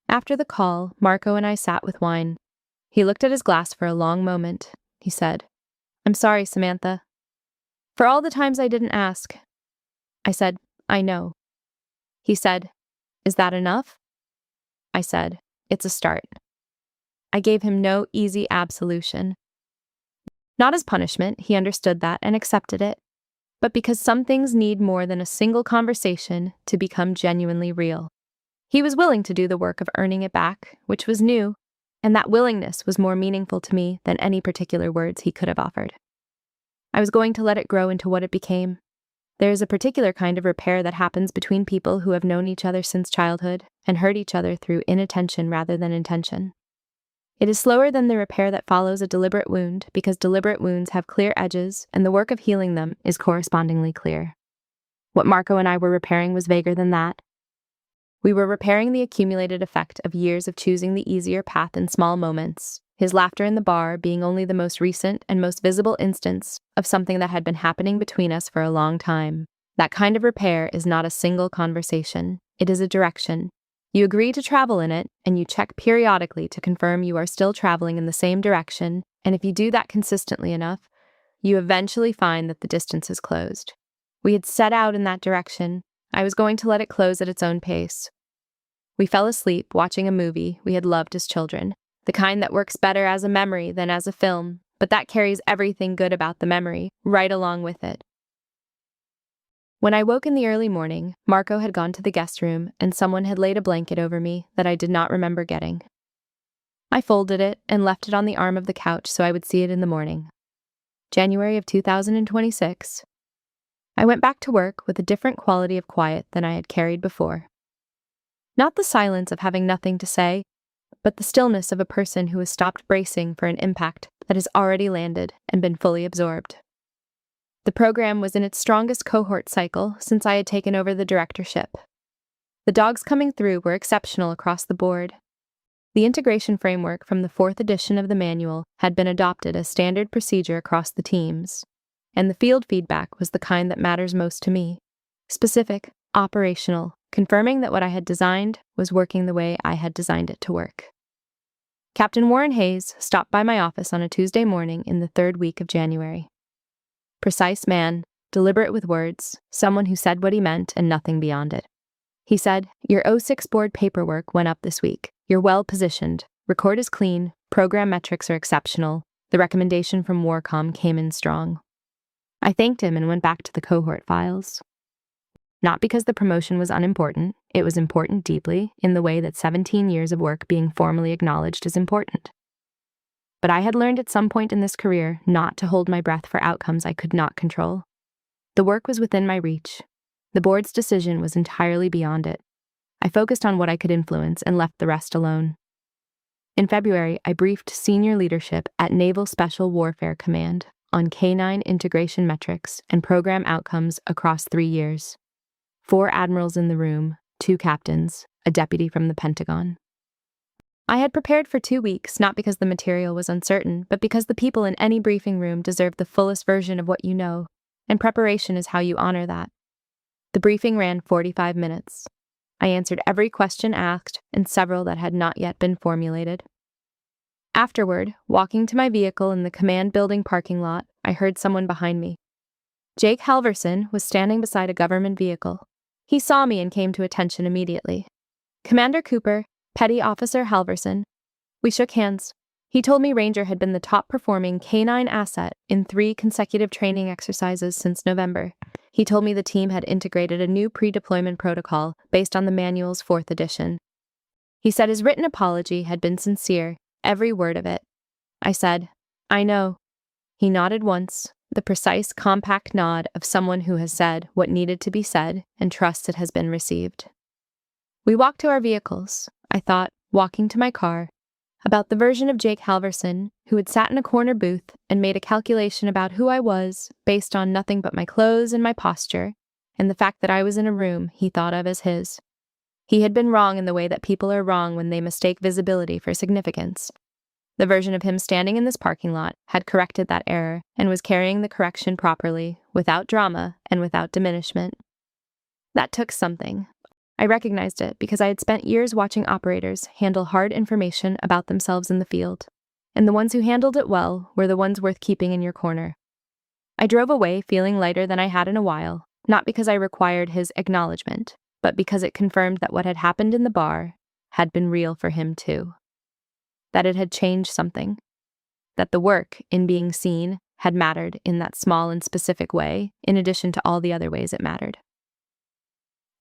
After the call, Marco and I sat with Whined. He looked at his glass for a long moment. He said, "I'm sorry, Samantha. For all the times I didn't ask." I said, "I know." He said, "Is that enough?" I said, "It's a start." I gave him no easy absolution. Not as punishment, he understood that and accepted it, but because some things need more than a single conversation to become genuinely real. He was willing to do the work of earning it back, which was new, and that willingness was more meaningful to me than any particular words he could have offered. I was going to let it grow into what it became. There is a particular kind of repair that happens between people who have known each other since childhood and hurt each other through inattention rather than intention. It is slower than the repair that follows a deliberate wound because deliberate wounds have clear edges and the work of healing them is correspondingly clear. What Marco and I were repairing was vaguer than that. We were repairing the accumulated effect of years of choosing the easier path in small moments, his laughter in the bar being only the most recent and most visible instance of something that had been happening between us for a long time. That kind of repair is not a single conversation. It is a direction. You agree to travel in it, and you check periodically to confirm you are still traveling in the same direction, and if you do that consistently enough, you eventually find that the distance is closed. We had set out in that direction. I was going to let it close at its own pace. We fell asleep watching a movie we had loved as children, the kind that works better as a memory than as a film, but that carries everything good about the memory right along with it. When I woke in the early morning, Marco had gone to the guest room and someone had laid a blanket over me that I did not remember getting. I folded it and left it on the arm of the couch so I would see it in the morning. January of 2026. I went back to work with a different quality of quiet than I had carried before. Not the silence of having nothing to say, but the stillness of a person who has stopped bracing for an impact that has already landed and been fully absorbed. The program was in its strongest cohort cycle since I had taken over the directorship. The dogs coming through were exceptional across the board. The integration framework from the 4th edition of the manual had been adopted as standard procedure across the teams, and the field feedback was the kind that matters most to me. Specific, operational, confirming that what I had designed was working the way I had designed it to work. Captain Warren Hayes stopped by my office on a Tuesday morning in the 3rd week of January. Precise man, deliberate with words, someone who said what he meant and nothing beyond it. He said, "Your O6 board paperwork went up this week. You're well positioned. Record is clean. Program metrics are exceptional. The recommendation from Warcom came in strong." I thanked him and went back to the cohort files. Not because the promotion was unimportant, it was important deeply in the way that 17 years of work being formally acknowledged is important. But I had learned at some point in this career not to hold my breath for outcomes I could not control. The work was within my reach. The board's decision was entirely beyond it. I focused on what I could influence and left the rest alone. In February, I briefed senior leadership at Naval Special Warfare Command on K9 integration metrics and program outcomes across 3 years. 4 admirals in the room, 2 captains, a deputy from the Pentagon. I had prepared for 2 weeks, not because the material was uncertain, but because the people in any briefing room deserve the fullest version of what you know, and preparation is how you honor that. The briefing ran 45 minutes. I answered every question asked and several that had not yet been formulated. Afterward, walking to my vehicle in the command building parking lot, I heard someone behind me. Jake Halverson was standing beside a government vehicle. He saw me and came to attention immediately. "Commander Cooper, Petty Officer Halverson." We shook hands. He told me Ranger had been the top-performing K9 asset in 3 consecutive training exercises since November. He told me the team had integrated a new pre-deployment protocol based on the manual's 4th edition. He said his written apology had been sincere, every word of it. I said, "I know." He nodded once, the precise, compact nod of someone who has said what needed to be said and trusts it has been received. We walked to our vehicles. I thought, walking to my car, about the version of Jake Halverson who had sat in a corner booth and made a calculation about who I was based on nothing but my clothes and my posture, and the fact that I was in a room he thought of as his. He had been wrong in the way that people are wrong when they mistake visibility for significance. The version of him standing in this parking lot had corrected that error and was carrying the correction properly, without drama and without diminishment. That took something. I recognized it because I had spent years watching operators handle hard information about themselves in the field, and the ones who handled it well were the ones worth keeping in your corner. I drove away feeling lighter than I had in a while, not because I required his acknowledgement, but because it confirmed that what had happened in the bar had been real for him too. That it had changed something. That the work in being seen had mattered in that small and specific way, in addition to all the other ways it mattered.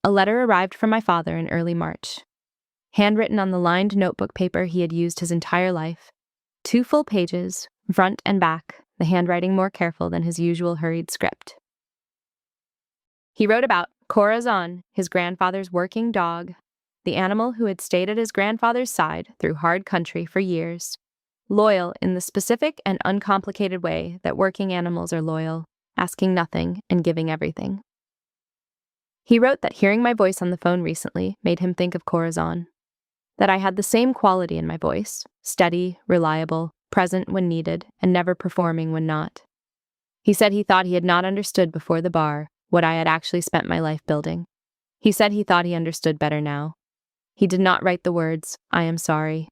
A letter arrived from my father in early March. Handwritten on the lined notebook paper he had used his entire life. 2 full pages, front and back, the handwriting more careful than his usual hurried script. He wrote about Coronado, his grandfather's working dog, the animal who had stayed at his grandfather's side through hard country for years, loyal in the specific and uncomplicated way that working animals are loyal, asking nothing and giving everything. He wrote that hearing my voice on the phone recently made him think of Coronado, that I had the same quality in my voice, steady, reliable, present when needed, and never performing when not. He said he thought he had not understood before the bar what I had actually spent my life building. He said he thought he understood better now. He did not write the words, "I am sorry."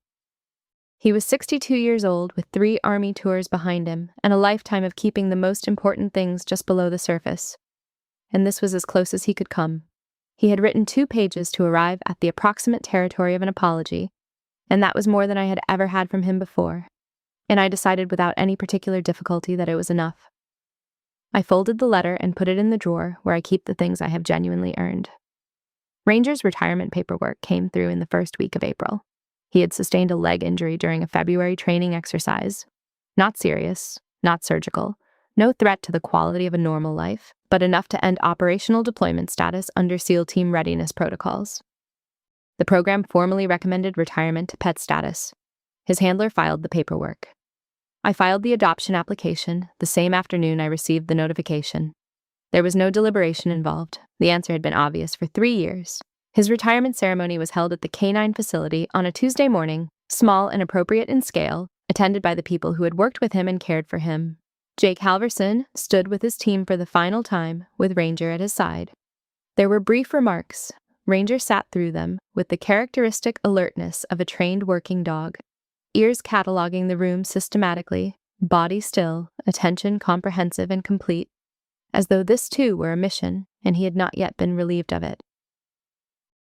He was 62 years old with 3 army tours behind him and a lifetime of keeping the most important things just below the surface. And this was as close as he could come. He had written 2 pages to arrive at the approximate territory of an apology, and that was more than I had ever had from him before, and I decided without any particular difficulty that it was enough. I folded the letter and put it in the drawer where I keep the things I have genuinely earned. Ranger's retirement paperwork came through in the first week of April. He had sustained a leg injury during a February training exercise. Not serious, not surgical, no threat to the quality of a normal life, but enough to end operational deployment status under SEAL Team readiness protocols. The program formally recommended retirement to pet status. His handler filed the paperwork. I filed the adoption application the same afternoon I received the notification. There was no deliberation involved. The answer had been obvious for 3 years. His retirement ceremony was held at the K-9 facility on a Tuesday morning, small and appropriate in scale, attended by the people who had worked with him and cared for him. Jake Halverson stood with his team for the final time, with Ranger at his side. There were brief remarks. Ranger sat through them with the characteristic alertness of a trained working dog, ears cataloging the room systematically, body still, attention comprehensive and complete, as though this too were a mission and he had not yet been relieved of it.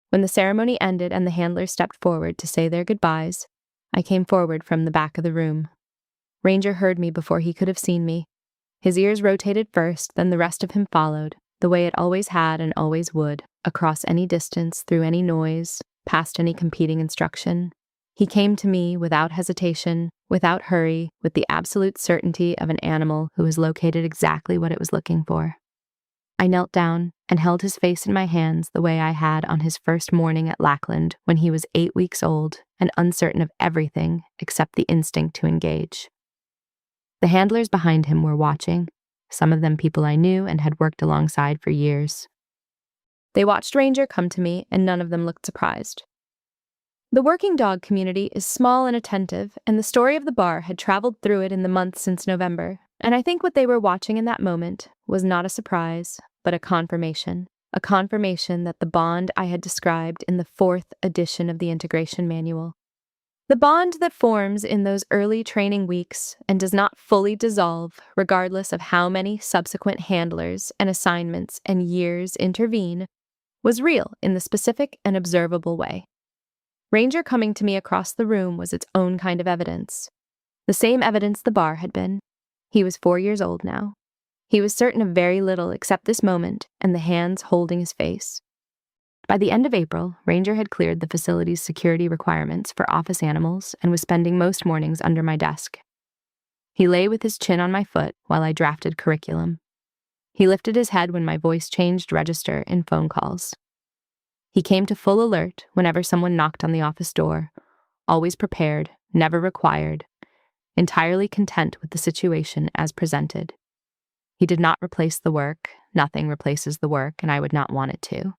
When the ceremony ended and the handlers stepped forward to say their goodbyes, I came forward from the back of the room. Ranger heard me before he could have seen me. His ears rotated first, then the rest of him followed, the way it always had and always would, across any distance, through any noise, past any competing instruction. He came to me without hesitation, without hurry, with the absolute certainty of an animal who has located exactly what it was looking for. I knelt down and held his face in my hands the way I had on his first morning at Lackland when he was 8 weeks old and uncertain of everything except the instinct to engage. The handlers behind him were watching, some of them people I knew and had worked alongside for years. They watched Ranger come to me, and none of them looked surprised. The working dog community is small and attentive, and the story of the bar had traveled through it in the months since November, and I think what they were watching in that moment was not a surprise, but a confirmation that the bond I had described in the 4th edition of the integration manual. The bond that forms in those early training weeks and does not fully dissolve regardless of how many subsequent handlers and assignments and years intervene was real in the specific and observable way. Ranger coming to me across the room was its own kind of evidence. The same evidence the bar had been. He was 4 years old now. He was certain of very little except this moment and the hands holding his face. By the end of April, Ranger had cleared the facility's security requirements for office animals and was spending most mornings under my desk. He lay with his chin on my foot while I drafted curriculum. He lifted his head when my voice changed register in phone calls. He came to full alert whenever someone knocked on the office door, always prepared, never required, entirely content with the situation as presented. He did not replace the work, nothing replaces the work, and I would not want it to.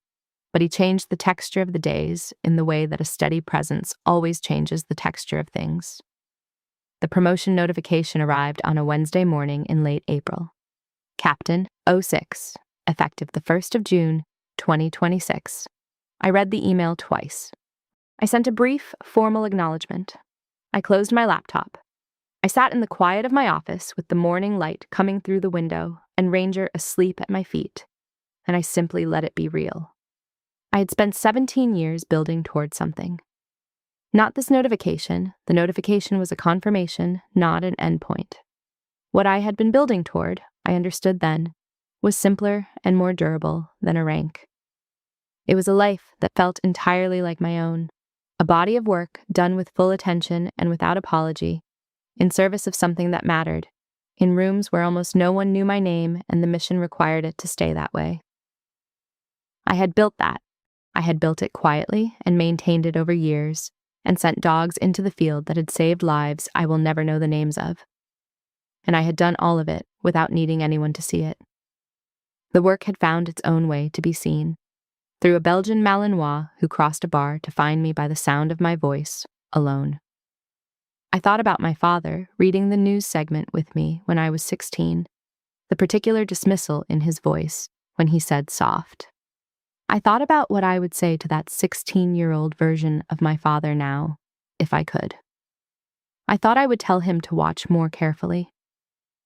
But he changed the texture of the days in the way that a steady presence always changes the texture of things. The promotion notification arrived on a Wednesday morning in late April. Captain 06, effective the 1st of June, 2026. I read the email twice. I sent a brief, formal acknowledgement. I closed my laptop. I sat in the quiet of my office with the morning light coming through the window and Ranger asleep at my feet, and I simply let it be real. I had spent 17 years building toward something. Not this notification. The notification was a confirmation, not an endpoint. What I had been building toward, I understood then, was simpler and more durable than a rank. It was a life that felt entirely like my own, a body of work done with full attention and without apology, in service of something that mattered, in rooms where almost no one knew my name and the mission required it to stay that way. I had built that. I had built it quietly and maintained it over years, and sent dogs into the field that had saved lives I will never know the names of. And I had done all of it without needing anyone to see it. The work had found its own way to be seen, through a Belgian Malinois who crossed a bar to find me by the sound of my voice, alone. I thought about my father reading the news segment with me when I was 16, the particular dismissal in his voice when he said soft. I thought about what I would say to that 16-year-old version of my father now, if I could. I thought I would tell him to watch more carefully,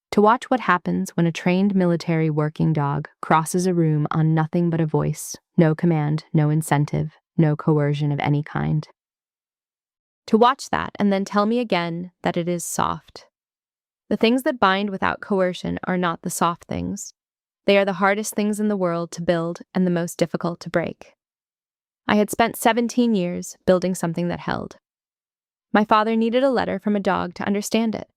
to watch what happens when a trained military working dog crosses a room on nothing but a voice, no command, no incentive, no coercion of any kind. To watch that and then tell me again that it is soft. The things that bind without coercion are not the soft things. They are the hardest things in the world to build and the most difficult to break. I had spent 17 years building something that held. My father needed a letter from a dog to understand it.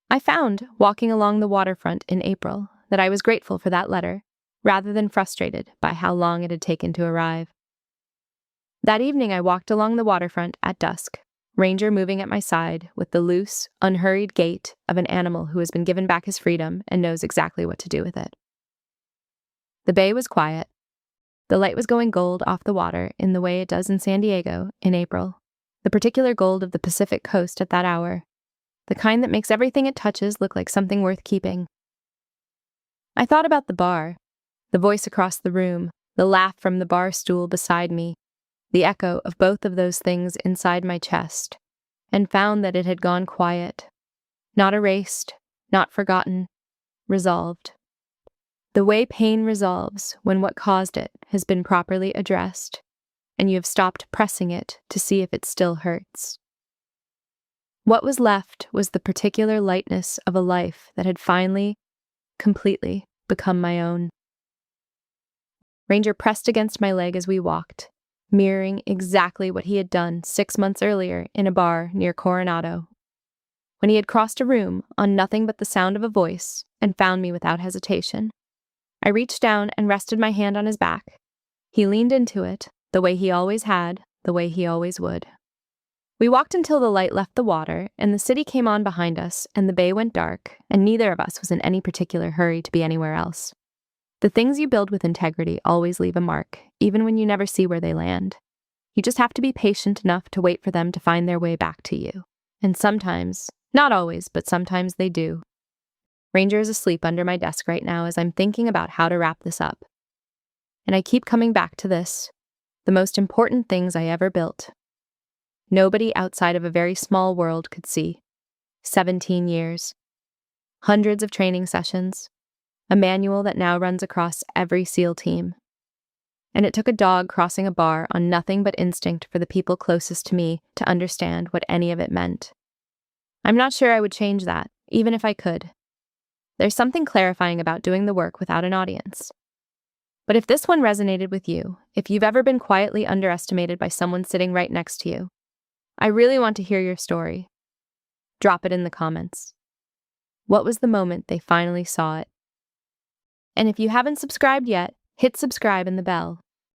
I found, walking along the waterfront in April, that I was grateful for that letter, rather than frustrated by how long it had taken to arrive. That evening I walked along the waterfront at dusk, Ranger moving at my side with the loose, unhurried gait of an animal who has been given back his freedom and knows exactly what to do with it. The bay was quiet. The light was going gold off the water in the way it does in San Diego in April, the particular gold of the Pacific coast at that hour, the kind that makes everything it touches look like something worth keeping. I thought about the bar, the voice across the room, the laugh from the bar stool beside me, the echo of both of those things inside my chest, and found that it had gone quiet, not erased, not forgotten, resolved. The way pain resolves when what caused it has been properly addressed, and you have stopped pressing it to see if it still hurts. What was left was the particular lightness of a life that had finally, completely become my own. Ranger pressed against my leg as we walked, mirroring exactly what he had done 6 months earlier in a bar near Coronado, when he had crossed a room on nothing but the sound of a voice and found me without hesitation. I reached down and rested my hand on his back. He leaned into it, the way he always had, the way he always would. We walked until the light left the water, and the city came on behind us, and the bay went dark, and neither of us was in any particular hurry to be anywhere else. The things you build with integrity always leave a mark, even when you never see where they land. You just have to be patient enough to wait for them to find their way back to you. And sometimes, not always, but sometimes they do. Ranger is asleep under my desk right now as I'm thinking about how to wrap this up. And I keep coming back to this, the most important things I ever built. Nobody outside of a very small world could see. 17 years. Hundreds of training sessions. A manual that now runs across every SEAL team. And it took a dog crossing a bar on nothing but instinct for the people closest to me to understand what any of it meant. I'm not sure I would change that, even if I could. There's something clarifying about doing the work without an audience. But if this one resonated with you, if you've ever been quietly underestimated by someone sitting right next to you, I really want to hear your story. Drop it in the comments. What was the moment they finally saw it? And if you haven't subscribed yet, hit subscribe and the bell.